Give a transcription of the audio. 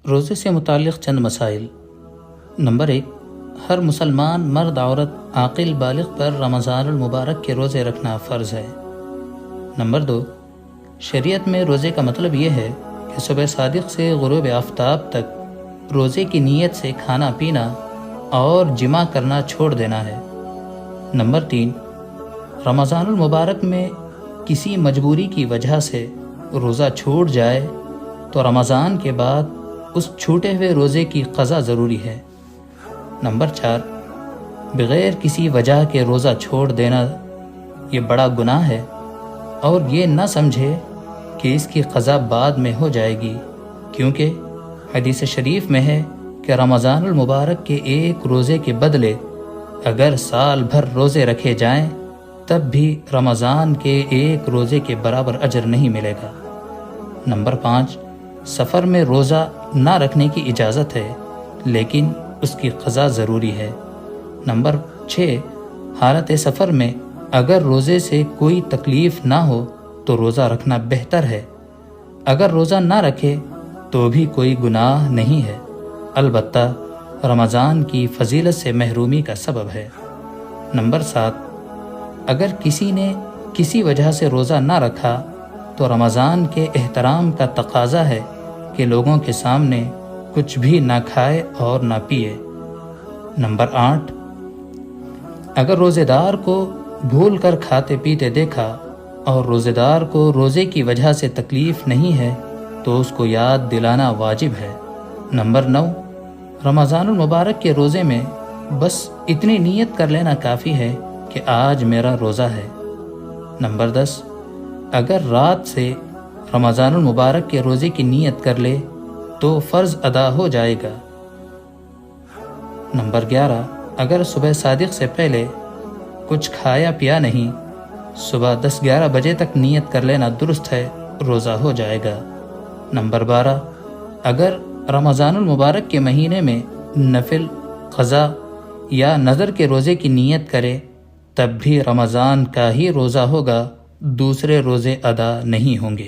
روزے سے متعلق چند مسائل۔ نمبر 1، ہر مسلمان مرد عورت عاقل بالغ پر رمضان المبارک کے روزے رکھنا فرض ہے۔ نمبر 2، شریعت میں روزے کا مطلب یہ ہے کہ صبح صادق سے غروب آفتاب تک روزے کی نیت سے کھانا پینا اور جماع کرنا چھوڑ دینا ہے۔ نمبر 3، رمضان المبارک میں کسی مجبوری کی وجہ سے روزہ چھوٹ جائے تو رمضان کے بعد اس چھوٹے ہوئے روزے کی قضا ضروری ہے۔ نمبر 4، بغیر کسی وجہ کے روزہ چھوڑ دینا یہ بڑا گناہ ہے، اور یہ نہ سمجھے کہ اس کی قضا بعد میں ہو جائے گی، کیونکہ حدیث شریف میں ہے کہ رمضان المبارک کے ایک روزے کے بدلے اگر سال بھر روزے رکھے جائیں تب بھی رمضان کے ایک روزے کے برابر اجر نہیں ملے گا۔ نمبر 5، سفر میں روزہ نہ رکھنے کی اجازت ہے، لیکن اس کی قضا ضروری ہے۔ نمبر 6، حالت سفر میں اگر روزے سے کوئی تکلیف نہ ہو تو روزہ رکھنا بہتر ہے۔ اگر روزہ نہ رکھے تو بھی کوئی گناہ نہیں ہے، البتہ رمضان کی فضیلت سے محرومی کا سبب ہے۔ نمبر 7، اگر کسی نے کسی وجہ سے روزہ نہ رکھا تو رمضان کے احترام کا تقاضا ہے کہ لوگوں کے سامنے کچھ بھی نہ کھائے اور نہ پیے۔ نمبر 8، اگر روزے دار کو بھول کر کھاتے پیتے دیکھا اور روزے دار کو روزے کی وجہ سے تکلیف نہیں ہے تو اس کو یاد دلانا واجب ہے۔ نمبر 9، رمضان المبارک کے روزے میں بس اتنی نیت کر لینا کافی ہے کہ آج میرا روزہ ہے۔ نمبر 10، اگر رات سے رمضان المبارک کے روزے کی نیت کر لے تو فرض ادا ہو جائے گا۔ نمبر 11، اگر صبح صادق سے پہلے کچھ کھایا پیا نہیں، صبح 10-11 بجے تک نیت کر لینا درست ہے، روزہ ہو جائے گا۔ نمبر 12، اگر رمضان المبارک کے مہینے میں نفل، قضا یا نذر کے روزے کی نیت کرے تب بھی رمضان کا ہی روزہ ہوگا، دوسرے روزے ادا نہیں ہوں گے۔